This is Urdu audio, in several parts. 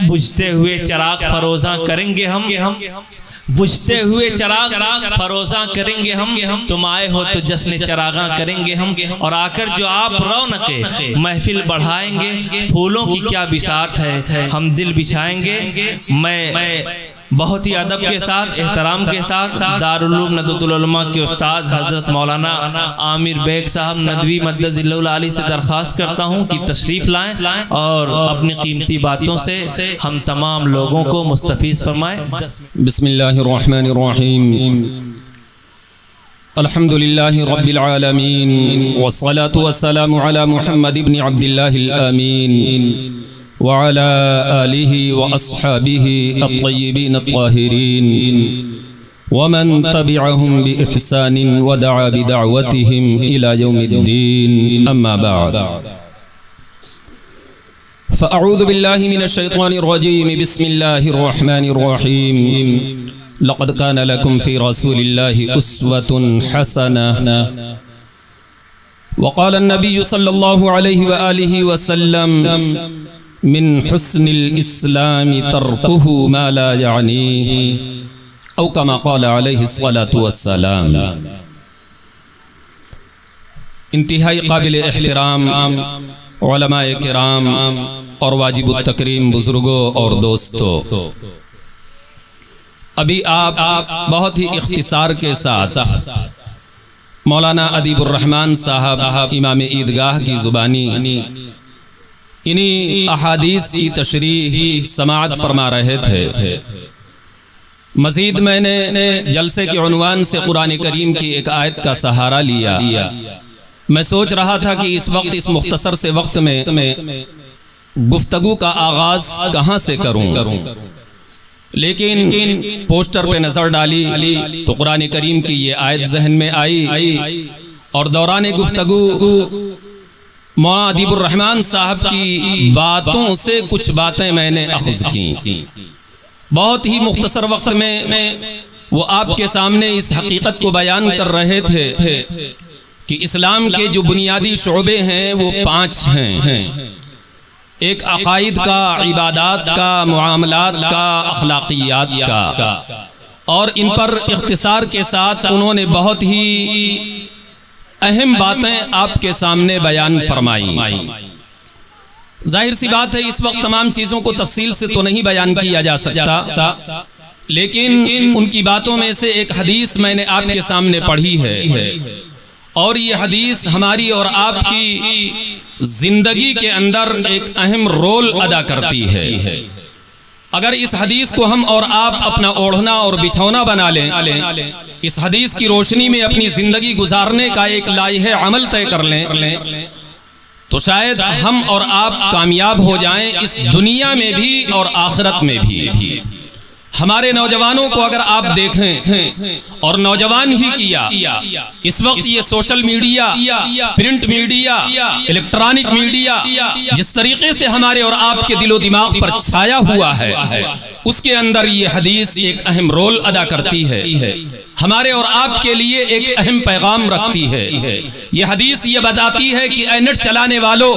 بجھتے ہوئے چراغ فروزاں کریں گے ہم، بجھتے ہوئے چراغ فروزاں کریں گے ہم، تم آئے ہو تو جشن چراغاں کریں گے ہم، اور آ کر جو آپ رونق محفل بڑھائیں گے، پھولوں کی کیا بساط ہے ہم دل بچھائیں گے۔ میں بہت ہی ادب کے ساتھ، احترام کے ساتھ دارالعلوم ندوۃ العلماء کے استاد حضرت مولانا عامر بیگ صاحب ندوی مدظ اللہ العالی سے درخواست کرتا ہوں کہ تشریف لائیں اور اپنی قیمتی باتوں سے ہم تمام لوگوں کو مستفیض فرمائیں۔ بسم اللہ الرحمن الرحیم، الحمد للہ رب العالمین، والصلاة والسلام علی محمد بن عبد اللہ الامین وعلى آله وأصحابه الطيبين الطاهرين ومن تبعهم بإحسان ودعا بدعوتهم إلى يوم الدين، أما بعد، فأعوذ بالله من الشيطان الرجيم، بسم الله الرحمن الرحيم، لقد كان لكم في رسول الله أسوة حسنة، وقال النبي صلى الله عليه وآله وسلم من حسن الاسلام ترکہ ما لا یعنیہ، او کما قال علیہ الصلاۃ والسلام۔ انتہائی قابل احترام علماء کرام اور واجب التکریم بزرگوں اور دوستوں، ابھی آپ بہت ہی اختصار کے ساتھ مولانا ادیب الرحمن صاحب امام عیدگاہ کی زبانی انہی احادیث کی تشریح سماعت فرما رہے تھے۔ مزید میں نے جلسے کے عنوان سے قرآن کریم کی ایک آیت کا سہارا لیا۔ میں سوچ رہا تھا کہ اس وقت اس مختصر سے وقت میں گفتگو کا آغاز کہاں سے کروں، لیکن پوسٹر پہ نظر ڈالی تو قرآن کریم کی یہ آیت ذہن میں آئی، اور دوران گفتگو مولانا ادیب الرحمن صاحب کی باتوں سے کچھ باتیں میں نے اخذ کی۔ بہت ہی مختصر وقت میں وہ آپ کے سامنے اس حقیقت کو بیان کر رہے تھے کہ اسلام کے جو بنیادی شعبے ہیں وہ 5 ہیں، ایک عقائد کا، عبادات کا، معاملات کا، اخلاقیات کا، اور ان پر اختصار کے ساتھ انہوں نے بہت ہی اہم باتیں آپ کے سامنے بیان فرمائیں۔ ظاہر سی بات ہے اس وقت تمام چیزوں کو تفصیل سے تو نہیں بیان کیا جا سکتا، لیکن ان کی باتوں میں سے ایک حدیث میں نے آپ کے سامنے پڑھی ہے، اور یہ حدیث ہماری اور آپ کی زندگی کے اندر ایک اہم رول ادا کرتی ہے۔ اگر اس حدیث کو ہم اور آپ اپنا اوڑھنا اور بچھونا بنا لیں، اس حدیث کی روشنی میں اپنی زندگی گزارنے کا ایک لائحہ عمل طے کر لیں، تو شاید ہم اور آپ کامیاب ہو جائیں اس دنیا میں بھی اور آخرت میں بھی۔ ہمارے نوجوانوں کو اگر آپ دیکھیں، اور نوجوان ہی کیا، اس وقت یہ social media, print media, electronic media جس طریقے سے ہمارے اور آپ کے دل و دماغ پر چھایا ہوا ہے، اس کے اندر یہ حدیث ایک اہم رول ادا کرتی ہے، ہمارے اور آپ کے لیے ایک اہم پیغام رکھتی ہے۔ یہ حدیث یہ بتاتی ہے کہ اے نیٹ چلانے والوں،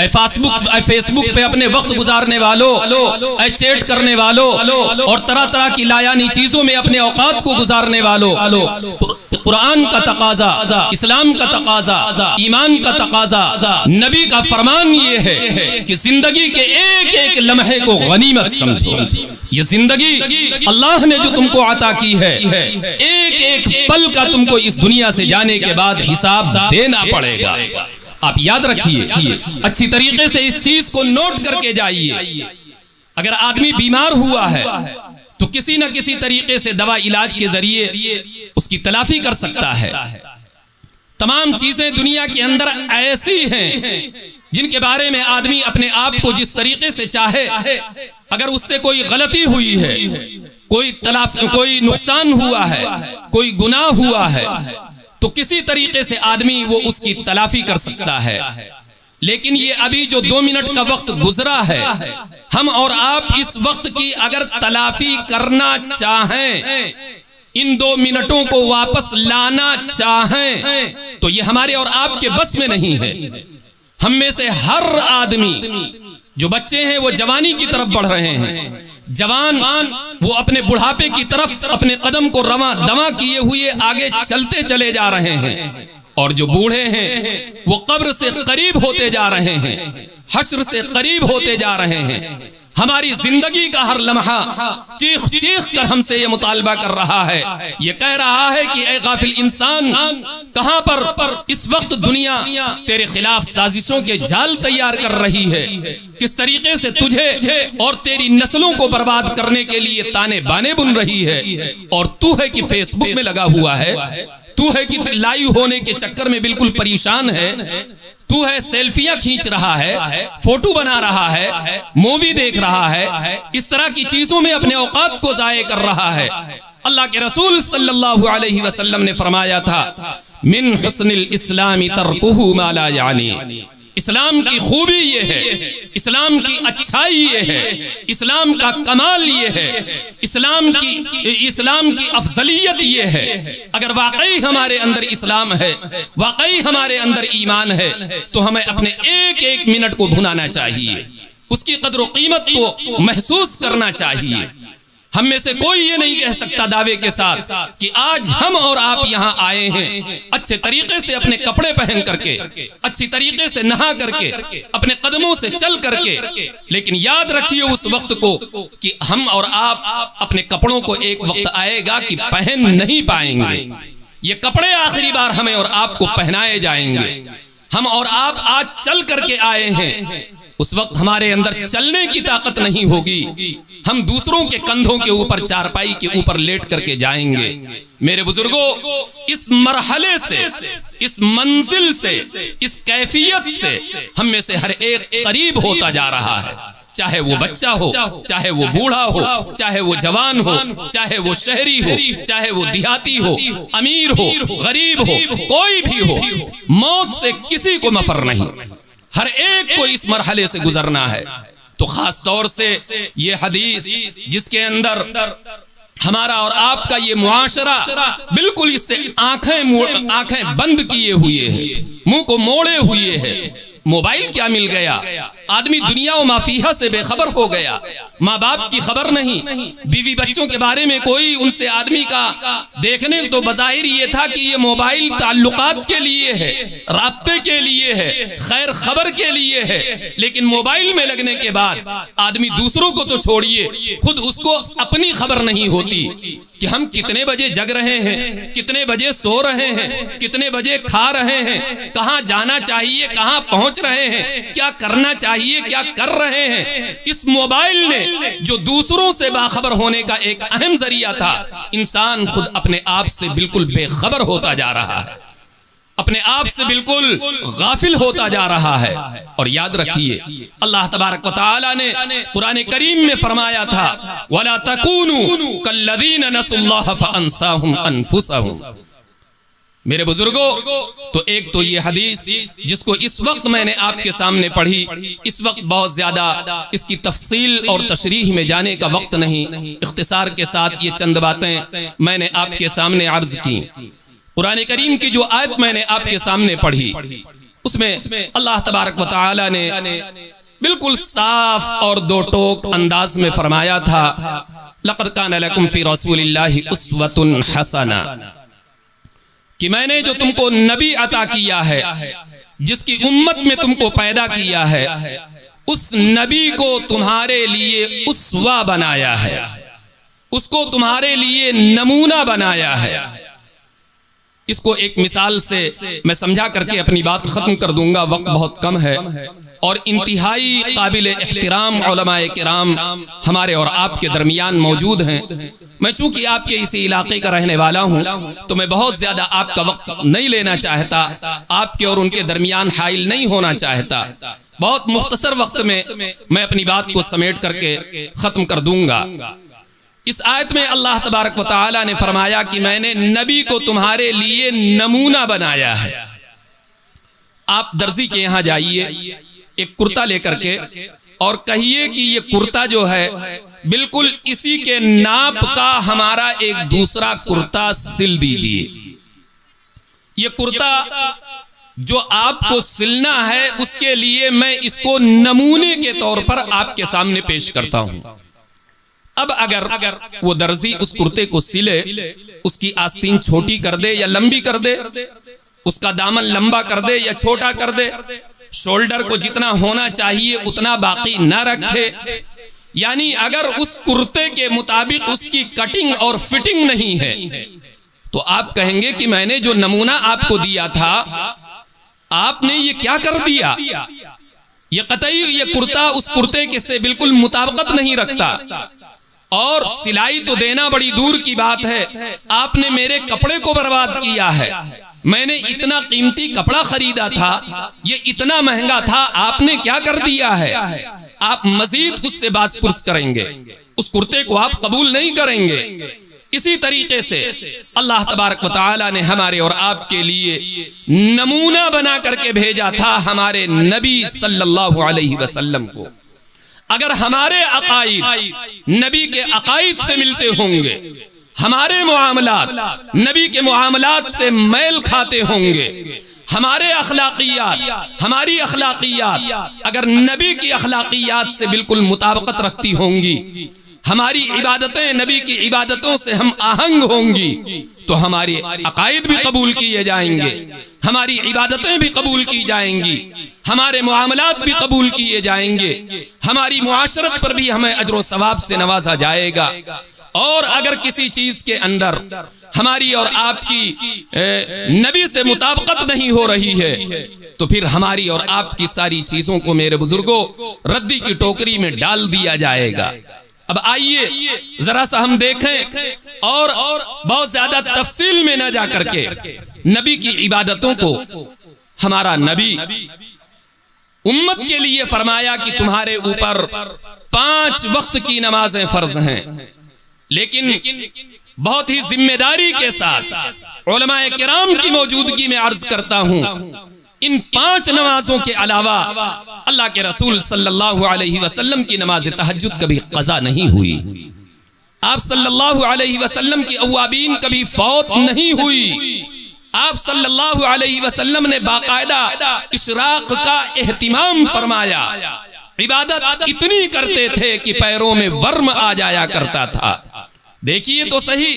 اے فیس بک پہ اپنے وقت گزارنے والوں، اے چیٹ کرنے والوں، اور طرح طرح کی لایانی چیزوں میں اپنے اوقات کو گزارنے والوں، قرآن کا تقاضا، اسلام کا تقاضا، ایمان کا تقاضا، نبی کا فرمان یہ ہے کہ زندگی کے ایک ایک لمحے کو غنیمت سمجھو۔ یہ زندگی اللہ نے جو تم کو عطا کی ہے، ایک ایک پل کا تم کو اس دنیا سے جانے کے بعد حساب دینا پڑے گا۔ آپ یاد رکھیے، اچھی طریقے سے اس چیز کو نوٹ کر کے جائیے۔ اگر آدمی بیمار ہوا ہے تو کسی نہ کسی طریقے سے دوا علاج کے ذریعے اس کی تلافی کر سکتا ہے۔ تمام چیزیں دنیا کے اندر ایسی ہیں جن کے بارے میں آدمی اپنے آپ کو جس طریقے سے چاہے، اگر اس سے کوئی غلطی ہوئی ہے، کوئی نقصان ہوا ہے، کوئی گناہ ہوا ہے، تو کسی طریقے سے آدمی وہ اس کی تلافی کر سکتا ہے۔ لیکن یہ ابھی جو 2 منٹ کا وقت گزرا ہے، ہم اور آپ اس وقت کی اگر تلافی کرنا چاہیں، ان 2 منٹوں کو واپس لانا چاہیں، تو یہ ہمارے اور آپ کے بس میں نہیں ہے۔ ہم میں سے ہر آدمی جو بچے ہیں وہ جوانی کی طرف بڑھ رہے ہیں، جوان وہ اپنے بڑھاپے کی طرف اپنے قدم کو رواں دواں کیے ہوئے آگے چلتے چلے جا رہے ہیں، اور جو بوڑھے ہیں وہ قبر سے قریب ہوتے جا رہے ہیں، حشر سے قریب ہوتے جا رہے ہیں۔ ہماری زندگی کا ہر لمحہ چیخ چیخ کر ہم سے یہ مطالبہ کر رہا ہے، یہ کہہ رہا ہے کہ اے غافل انسان، کہاں پر اس وقت دنیا تیرے خلاف سازشوں کے جال تیار کر رہی ہے، کس طریقے سے تجھے اور تیری نسلوں کو برباد کرنے کے لیے تانے بانے بن رہی ہے، اور تو ہے کہ فیس بک میں لگا ہوا ہے، تو ہے کہ لائیو ہونے کے چکر میں بالکل پریشان ہے، تو ہے سیلفیاں کھینچ رہا ہے، فوٹو بنا رہا ہے، مووی دیکھ رہا ہے، اس طرح کی چیزوں میں اپنے اوقات کو ضائع کر رہا ہے۔ اللہ کے رسول صلی اللہ علیہ وسلم نے فرمایا تھا، من حسن الاسلام ترکہ ما لا یعنی، اسلام کی خوبی یہ ہے، اسلام کی اچھائی یہ ہے، اسلام کا کمال یہ ہے، اسلام کی افضلیت یہ ہے۔ اگر واقعی ہمارے اندر اسلام ہے، واقعی ہمارے اندر ایمان ہے، تو ہمیں اپنے ایک ایک منٹ کو بھلانا چاہیے، اس کی قدر و قیمت کو محسوس کرنا چاہیے۔ ہم میں سے کوئی یہ نہیں کہہ سکتا دعوے کے ساتھ کہ آج ہم اور آپ یہاں آئے ہیں اچھے طریقے سے اپنے کپڑے پہن کر کے، اچھی طریقے سے نہا کر کے، اپنے قدموں سے چل کر کے، لیکن یاد رکھیے اس وقت کو کہ ہم اور آپ اپنے کپڑوں کو ایک وقت آئے گا کہ پہن نہیں پائیں گے۔ یہ کپڑے آخری بار ہمیں اور آپ کو پہنائے جائیں گے۔ ہم اور آپ آج چل کر کے آئے ہیں، اس وقت ہمارے اندر چلنے کی طاقت نہیں ہوگی، ہم دوسروں کے کندھوں کے اوپر، چارپائی کے اوپر لیٹ کر کے جائیں گے۔ میرے بزرگوں، اس مرحلے سے، اس منزل سے، اس کیفیت سے ہم میں سے ہر ایک قریب ہوتا جا رہا ہے، چاہے وہ بچہ ہو، چاہے وہ بوڑھا ہو، چاہے وہ جوان ہو، چاہے وہ شہری ہو، چاہے وہ دیہاتی ہو، امیر ہو، غریب ہو، کوئی بھی ہو، موت سے کسی کو مفر نہیں، ہر ایک کو اس مرحلے سے گزرنا ہے۔ تو خاص طور سے یہ حدیث جس کے اندر ہمارا اور آپ کا یہ معاشرہ بالکل اس سے آنکھیں بند کیے ہوئے ہیں، منہ کو موڑے ہوئے ہیں۔ موبائل کیا مل گیا، آدمی دنیا و ما فیہا سے بے خبر ہو گیا، ماں باپ کی خبر نہیں، بیوی بچوں کے بارے میں کوئی ان سے آدمی کا دیکھنے تو بظاہر یہ تھا کہ یہ موبائل تعلقات کے لیے ہے، رابطے کے لیے ہے، خیر خبر کے لیے ہے، لیکن موبائل میں لگنے کے بعد آدمی دوسروں کو تو چھوڑیے، خود اس کو اپنی خبر نہیں ہوتی کہ ہم کتنے بجے جگ رہے ہیں، کتنے بجے سو رہے ہیں، کتنے بجے کھا رہے ہیں، کہاں جانا چاہیے، کہاں پہنچ رہے ہیں، کیا کرنا چاہیے، کیا کر رہے ہیں۔ اس موبائل نے جو دوسروں سے باخبر ہونے کا ایک اہم ذریعہ تھا، انسان خود اپنے آپ سے بالکل بے خبر ہوتا جا رہا ہے، اپنے آپ سے بالکل غافل ہوتا جا رہا ہے۔ اور یاد رکھیے، اللہ تبارک و تعالی نے قرآن کریم میں فرمایا تھا، وَلَا تَكُونُوا كَالَّذِينَ نَسُوا اللَّهَ فَأَنسَاهُمْ أَنفُسَهُمْ۔ میرے بزرگوں، تو ایک تو یہ حدیث جس کو اس وقت میں نے آپ کے سامنے پڑھی، اس وقت بہت زیادہ اس کی تفصیل اور تشریح میں جانے کا وقت نہیں، اختصار کے ساتھ یہ چند باتیں میں نے آپ کے سامنے عرض کی۔ قرآن کریم کی جو آیت میں نے آپ کے سامنے پڑھی، اس میں اللہ تبارک و تعالی نے بالکل صاف اور دو ٹوک انداز میں فرمایا تھا، لَقَدْ كَانَ لَكُمْ فِي رَسُولِ اللَّهِ أُسْوَةٌ حَسَنَةٌ، کہ میں نے جو تم کو نبی عطا کیا ہے، جس کی امت میں تم کو پیدا کیا ہے، اس نبی کو تمہارے لیے اسوہ بنایا ہے، اس کو تمہارے لیے نمونہ بنایا ہے۔ اس کو ایک مثال سے میں سمجھا کر کے اپنی بات ختم کر دوں گا، وقت بہت کم ہے، اور انتہائی قابل احترام علماء کرام ہمارے اور آپ کے درمیان موجود ہیں۔ میں چونکہ آپ کے اسی علاقے کا رہنے والا ہوں تو میں بہت زیادہ آپ کا وقت نہیں لینا چاہتا، آپ کے اور ان کے درمیان حائل نہیں ہونا چاہتا، بہت مختصر وقت میں میں اپنی بات کو سمیٹ کر کے ختم کر دوں گا۔ اس آیت میں اللہ تبارک و تعالی نے فرمایا کہ میں نے نبی کو تمہارے لیے نمونہ بنایا ہے۔ آپ درزی کے یہاں جائیے، ایک کرتا لے کر کے اور کہیے کہ یہ کرتا جو ہے بالکل اسی کے ناپ کا ہمارا ایک دوسرا کرتا سل دیجئے۔ یہ کرتا جو آپ کو سلنا ہے اس کے لیے میں اس کو نمونے کے طور پر آپ کے سامنے پیش کرتا ہوں۔ اب اگر وہ درزی اس کرتے کو سلے، اس کی آستین چھوٹی کر دے یا لمبی کر دے، اس کا دامن لمبا کر دے یا چھوٹا کر دے، شولڈر کو جتنا ہونا چاہیے اتنا باقی نہ رکھے، یعنی اگر اس کرتے کے مطابق اس کی کٹنگ اور فٹنگ نہیں ہے تو آپ کہیں گے کہ میں نے جو نمونہ آپ کو دیا تھا آپ نے یہ کیا کر دیا، یہ قطعی یہ کرتا اس کرتے کے سے بالکل مطابقت نہیں رکھتا، اور سلائی تو دینا بڑی دور کی بات ہے، آپ نے میرے کپڑے کو برباد کیا ہے، میں نے اتنا قیمتی کپڑا خریدا تھا، یہ اتنا مہنگا تھا، آپ نے کیا کر دیا ہے۔ آپ مزید اس سے باز پرس کریں گے، اس کرتے کو آپ قبول نہیں کریں گے۔ اسی طریقے سے اللہ تبارک و تعالی نے ہمارے اور آپ کے لیے نمونہ بنا کر کے بھیجا تھا ہمارے نبی صلی اللہ علیہ وسلم کو۔ اگر ہمارے عقائد نبی کے عقائد سے ملتے ہوں گے، ہمارے معاملات نبی کے معاملات سے میل کھاتے ہوں گے، ہمارے اخلاقیات ہماری اخلاقیات اگر نبی کی اخلاقیات سے بالکل مطابقت رکھتی ہوں گی، ہماری عبادتیں نبی کی عبادتوں سے ہم آہنگ ہوں گی، تو ہمارے عقائد بھی قبول کیے جائیں گے، ہماری عبادتیں بھی قبول کی جائیں گی، ہمارے معاملات بھی قبول کیے جائیں گے، ہماری معاشرت پر بھی ہمیں اجر و ثواب سے نوازا جائے گا۔ اور اگر کسی چیز کے اندر ہماری اور آپ کی نبی سے مطابقت نہیں ہو رہی ہے تو پھر ہماری اور آپ کی ساری چیزوں کو میرے بزرگوں ردی کی ٹوکری میں ڈال دیا جائے گا۔ اب آئیے ذرا سا ہم دیکھیں اور بہت زیادہ تفصیل میں نہ جا کر کے نبی کی عبادتوں کو ہمارا نبی امت کے لیے فرمایا کہ تمہارے اوپر 5 وقت کی نمازیں فرض ہیں، لیکن بہت ہی ذمہ داری کے ساتھ علماء کرام کی موجودگی میں عرض کرتا ہوں، ان 5 نمازوں کے علاوہ اللہ کے رسول صلی اللہ علیہ وسلم کی نماز تہجد کبھی قضا نہیں ہوئی، آپ صلی اللہ علیہ وسلم کی اوابین کبھی فوت نہیں ہوئی، آپ صلی اللہ علیہ وسلم نے باقاعدہ اشراق کا اہتمام فرمایا، عبادت اتنی کرتے تھے کہ پیروں میں ورم آ جایا کرتا تھا۔ دیکھیے تو صحیح،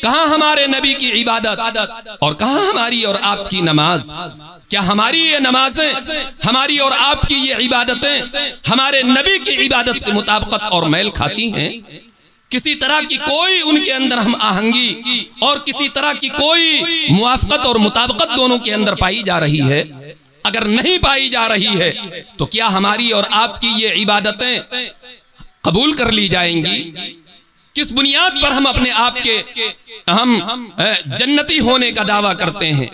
کہاں ہمارے نبی کی عبادت اور کہاں ہماری اور آپ کی نماز؟ کیا ہماری یہ نمازیں، ہماری اور آپ کی یہ عبادتیں ہمارے نبی کی عبادت سے مطابقت اور میل کھاتی ہیں؟ کسی طرح کی کوئی ان کے اندر ہم آہنگی اور کسی طرح کی کوئی موافقت اور مطابقت دونوں کے اندر پائی جا رہی ہے؟ اگر نہیں پائی جا رہی ہے تو کیا ہماری اور آپ کی یہ عبادتیں قبول کر لی جائیں گی؟ کس بنیاد پر ہم اپنے آپ کے ہم جنتی ہونے کا دعویٰ کرتے ہیں؟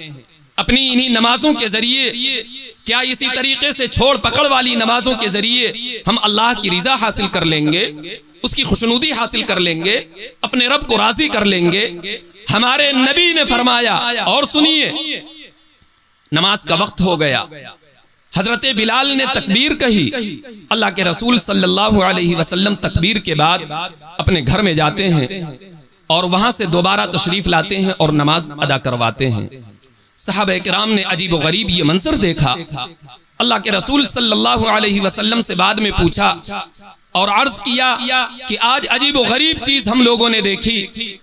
اپنی انہی نمازوں کے ذریعے کیا اسی طریقے سے چھوڑ پکڑ والی نمازوں کے ذریعے ہم اللہ کی رضا حاصل کر لیں گے، اس کی خوشنودی حاصل کر لیں گے، اپنے رب کو راضی کر لیں گے؟ ہمارے نبی نے فرمایا، اور سنیے، نماز کا وقت ہو گیا، حضرت بلال نے تکبیر کہی، اللہ کے رسول صلی اللہ علیہ وسلم تکبیر کے بعد اپنے گھر میں جاتے ہیں اور وہاں سے دوبارہ تشریف لاتے ہیں اور نماز ادا کرواتے ہیں۔ صحابہ کرام نے عجیب و غریب یہ منظر دیکھا، اللہ کے رسول صلی اللہ علیہ وسلم سے بعد میں پوچھا اور عرض کیا کہ آج عجیب و غریب چیز ہم لوگوں نے دیکھی،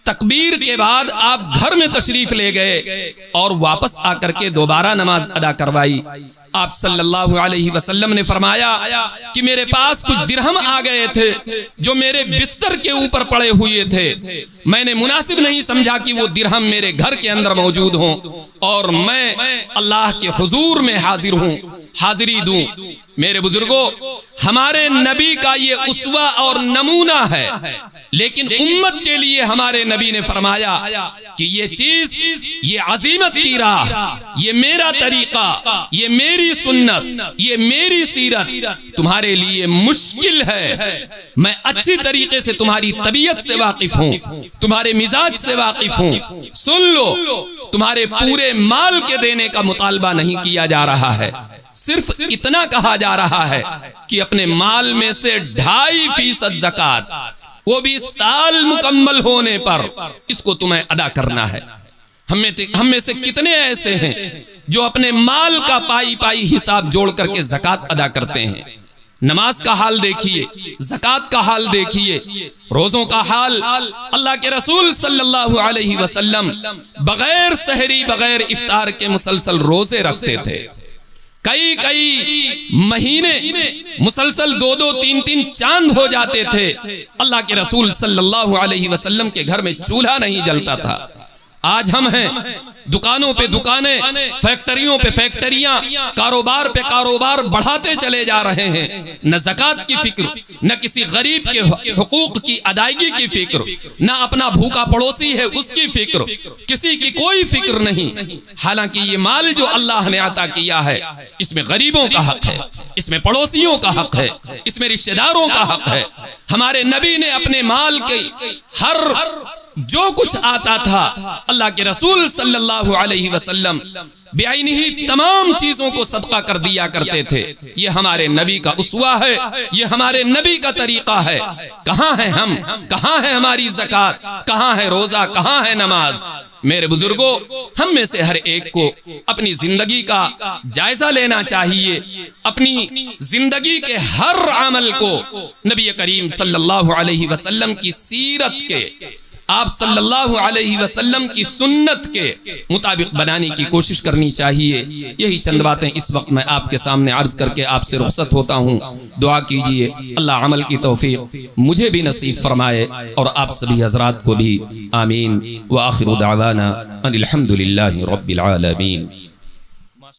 تکبیر کے بعد آپ گھر میں تشریف لے گئے اور واپس آ کر کے دوبارہ نماز ادا کروائی۔ آپ صلی اللہ علیہ وسلم نے فرمایا کہ میرے پاس کچھ درہم آ گئے تھے جو میرے بستر کے اوپر پڑے ہوئے تھے، میں نے مناسب نہیں سمجھا کہ وہ درہم میرے گھر کے اندر موجود ہوں اور میں اللہ کے حضور میں حاضر ہوں، حاضری دوں۔ میرے بزرگوں، ہمارے نبی کا یہ اسوہ اور نمونہ ہے، لیکن امت کے لیے ہمارے نبی نے فرمایا کہ یہ چیز، یہ عظیمت کی راہ، یہ میرا طریقہ، یہ میری سنت، یہ میری سیرت تمہارے لیے مشکل ہے، میں اچھی طریقے سے تمہاری طبیعت سے واقف ہوں، تمہارے مزاج سے واقف ہوں، سن لو، تمہارے پورے مال کے دینے کا مطالبہ نہیں کیا جا رہا ہے، صرف اتنا کہا جا رہا ہے کہ اپنے مال میں سے 2.5% زکوٰۃ، وہ بھی سال مکمل ہونے پر اس کو تمہیں ادا کرنا ہے۔ ہم میں سے کتنے ایسے ہیں جو اپنے مال کا پائی پائی حساب جوڑ کر کے زکوٰۃ ادا کرتے ہیں۔ نماز کا حال دیکھیے، زکوٰۃ کا حال دیکھیے، روزوں کا حال۔ اللہ کے رسول صلی اللہ علیہ وسلم بغیر سحری بغیر افطار کے مسلسل روزے رکھتے تھے، کئی مہینے مسلسل 2-3 چاند ہو جاتے تھے، اللہ کے رسول صلی اللہ علیہ وسلم کے گھر میں چولہا نہیں جلتا تھا۔ آج ہم ہیں دکانوں پہ دکانیں، فیکٹریوں پہ فیکٹریاں، کاروبار پہ کاروبار بڑھاتے چلے جا رہے ہیں، نہ زکوٰۃ کی فکر، نہ کسی غریب کے حقوق کی ادائیگی کی فکر، نہ اپنا بھوکا پڑوسی ہے اس کی فکر، کسی کی کوئی فکر نہیں۔ حالانکہ یہ مال جو اللہ نے عطا کیا ہے، اس میں غریبوں کا حق ہے، اس میں پڑوسیوں کا حق ہے، اس میں رشتہ داروں کا حق ہے۔ ہمارے نبی نے اپنے مال کے ہر جو کچھ آتا تھا، اللہ کے رسول صلی اللہ علیہ وسلم بعینہ تمام چیزوں کو صدقہ کر دیا کرتے تھے۔ یہ ہمارے نبی کا اسوہ ہے، یہ ہمارے نبی کا طریقہ ہے۔ کہاں ہیں ہم؟ کہاں ہے ہماری زکوٰۃ؟ کہاں ہے روزہ؟ کہاں ہے نماز؟ میرے بزرگوں، ہم میں سے ہر ایک کو اپنی زندگی کا جائزہ لینا چاہیے، اپنی زندگی کے ہر عمل کو نبی کریم صلی اللہ علیہ وسلم کی سیرت کے، آپ صلی اللہ علیہ وسلم کی سنت کے مطابق بنانے کی کوشش کرنی چاہیے۔ یہی چند باتیں اس وقت میں آپ کے سامنے عرض کر کے آپ سے رخصت ہوتا ہوں۔ دعا کیجئے اللہ عمل کی توفیق مجھے بھی نصیب فرمائے اور آپ سبھی حضرات کو بھی۔ آمین۔ وآخر دعوانا ان الحمد للہ رب العالمین۔